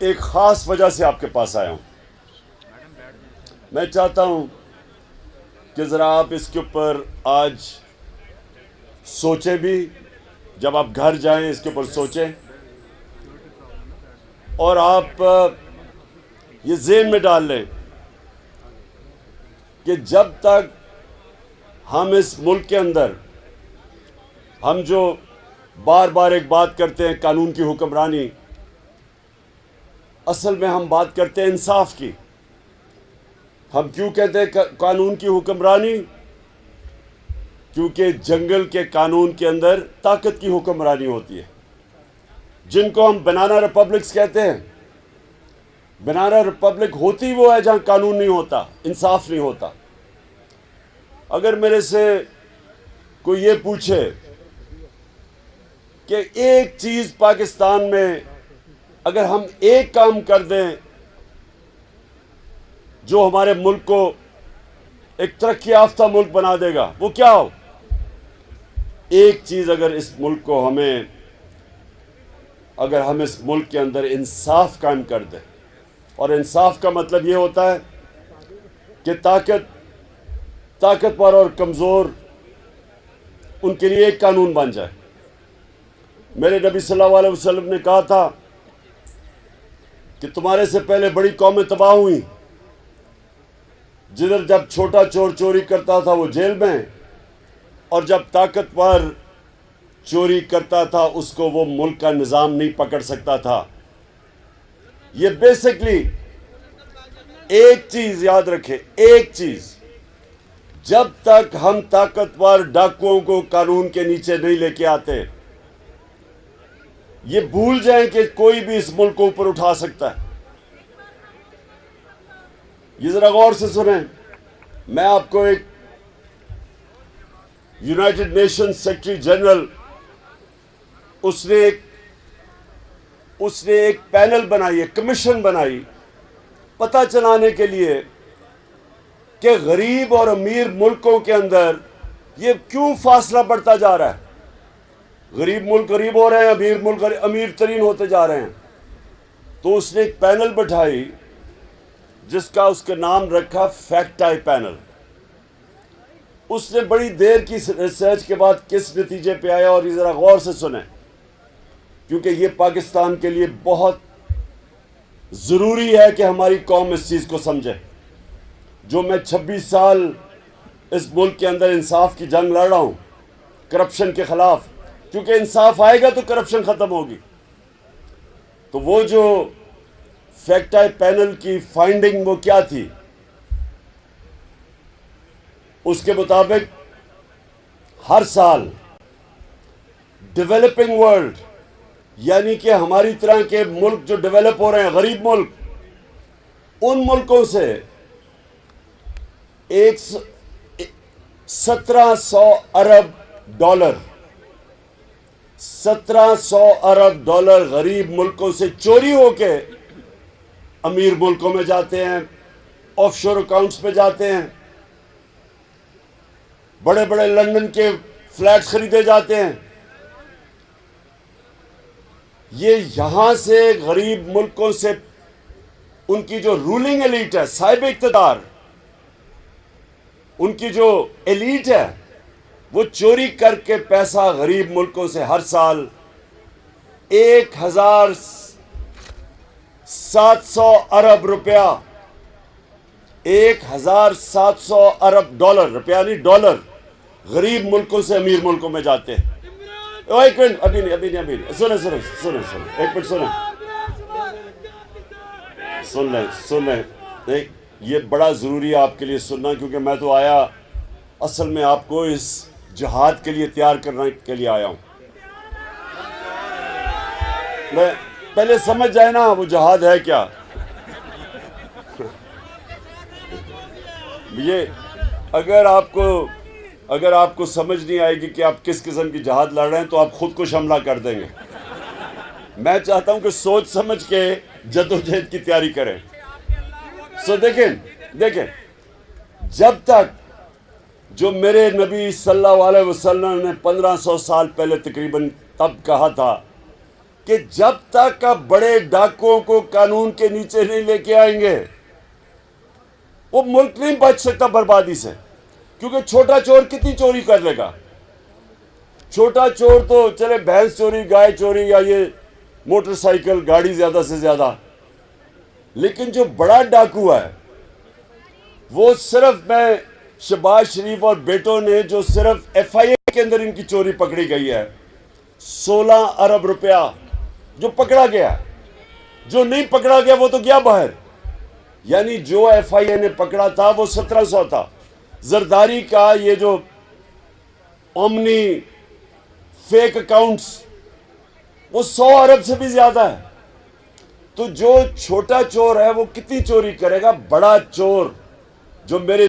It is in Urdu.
ایک خاص وجہ سے آپ کے پاس آیا ہوں. میں چاہتا ہوں کہ ذرا آپ اس کے اوپر آج سوچیں بھی. جب آپ گھر جائیں اس کے اوپر سوچیں, اور آپ یہ ذہن میں ڈال لیں کہ جب تک ہم اس ملک کے اندر, ہم جو بار بار ایک بات کرتے ہیں قانون کی حکمرانی, اصل میں ہم بات کرتے ہیں انصاف کی. ہم کیوں کہتے ہیں قانون کی حکمرانی؟ کیونکہ جنگل کے قانون کے اندر طاقت کی حکمرانی ہوتی ہے, جن کو ہم بنانا ریپبلکس کہتے ہیں. بنانا ریپبلک ہوتی وہ ہے جہاں قانون نہیں ہوتا, انصاف نہیں ہوتا. اگر میرے سے کوئی یہ پوچھے کہ ایک چیز پاکستان میں اگر ہم ایک کام کر دیں جو ہمارے ملک کو ایک ترقی یافتہ ملک بنا دے گا, وہ کیا ہو؟ ایک چیز اگر اس ملک کو اگر ہم اس ملک کے اندر انصاف قائم کر دیں, اور انصاف کا مطلب یہ ہوتا ہے کہ طاقتور اور کمزور ان کے لیے ایک قانون بن جائے. میرے نبی صلی اللہ علیہ وسلم نے کہا تھا کہ تمہارے سے پہلے بڑی قومیں تباہ ہوئیں, جدھر جب چھوٹا چور چوری کرتا تھا وہ جیل میں, اور جب طاقتور چوری کرتا تھا اس کو وہ ملک کا نظام نہیں پکڑ سکتا تھا. یہ بیسکلی ایک چیز یاد رکھیں, ایک چیز, جب تک ہم طاقتور ڈاکوؤں کو قانون کے نیچے نہیں لے کے آتے, یہ بھول جائیں کہ کوئی بھی اس ملک کو اوپر اٹھا سکتا ہے. یہ ذرا غور سے سنیں. میں آپ کو ایک یونائٹڈ نیشن سیکرٹری جنرل, اس نے ایک پینل بنائی ہے, کمیشن بنائی, پتہ چلانے کے لیے کہ غریب اور امیر ملکوں کے اندر یہ کیوں فاصلہ بڑھتا جا رہا ہے. غریب ملک غریب ہو رہے ہیں, امیر ملک امیر ترین ہوتے جا رہے ہیں. تو اس نے ایک پینل بٹھائی جس کا اس کا نام رکھا فیکٹ آئی پینل. اس نے بڑی دیر کی ریسرچ کے بعد کس نتیجے پہ آیا, اور یہ ذرا غور سے سنیں کیونکہ یہ پاکستان کے لیے بہت ضروری ہے کہ ہماری قوم اس چیز کو سمجھے. جو میں 26 سال اس ملک کے اندر انصاف کی جنگ لڑ رہا ہوں کرپشن کے خلاف, کیونکہ انصاف آئے گا تو کرپشن ختم ہوگی. تو وہ جو فیکٹ آئی پینل کی فائنڈنگ وہ کیا تھی؟ اس کے مطابق ہر سال ڈیولپنگ ورلڈ, یعنی کہ ہماری طرح کے ملک جو ڈیولپ ہو رہے ہیں, غریب ملک, ان ملکوں سے 1700 ارب ڈالر 1700 ارب ڈالر غریب ملکوں سے چوری ہو کے امیر ملکوں میں جاتے ہیں, آف شور اکاؤنٹس پہ جاتے ہیں, بڑے بڑے لندن کے فلیٹس خریدے جاتے ہیں. یہ یہاں سے غریب ملکوں سے ان کی جو رولنگ ایلیٹ ہے, صاحب اقتدار, ان کی جو ایلیٹ ہے, وہ چوری کر کے پیسہ غریب ملکوں سے ہر سال 1700 ارب روپیہ, 1700 ارب ڈالر, روپیہ نہیں ڈالر, غریب ملکوں سے امیر ملکوں میں جاتے ہیں. ایک منٹ, ابھی نہیں, سنیں, ایک منٹ سن لیں. یہ بڑا ضروری ہے آپ کے لیے سننا, کیونکہ میں تو آیا اصل میں آپ کو اس جہاد کے لیے تیار کرنے کے لیے آیا ہوں. میں پہلے سمجھ جائے نا وہ جہاد ہے کیا. یہ اگر آپ کو سمجھ نہیں آئے گی کہ آپ کس قسم کی جہاد لڑ رہے ہیں تو آپ خود کش حملہ کر دیں گے. میں چاہتا ہوں کہ سوچ سمجھ کے جدوجہد کی تیاری کریں. سو دیکھیں, جب تک جو میرے نبی صلی اللہ علیہ وسلم نے 1500 سال پہلے تقریباً تب کہا تھا کہ جب تک آپ بڑے ڈاکوؤں کو قانون کے نیچے نہیں لے کے آئیں گے وہ ملک نہیں بچ سکتا بربادی سے. کیونکہ چھوٹا چور کتنی چوری کر لے گا؟ چھوٹا چور تو چلے بھینس چوری، گائے چوری، یا یہ موٹر سائیکل گاڑی زیادہ سے زیادہ. لیکن جو بڑا ڈاکو ہے وہ صرف میں شہباز شریف اور بیٹوں نے جو صرف ایف آئی اے کے اندر ان کی چوری پکڑی گئی ہے 16 ارب روپیہ جو پکڑا گیا. جو نہیں پکڑا گیا وہ تو گیا باہر. یعنی جو ایف آئی اے نے پکڑا تھا وہ 1700 تھا. زرداری کا یہ جو اومنی فیک اکاؤنٹس وہ 100 ارب سے بھی زیادہ ہے. تو جو چھوٹا چور ہے وہ کتنی چوری کرے گا؟ بڑا چور جو میرے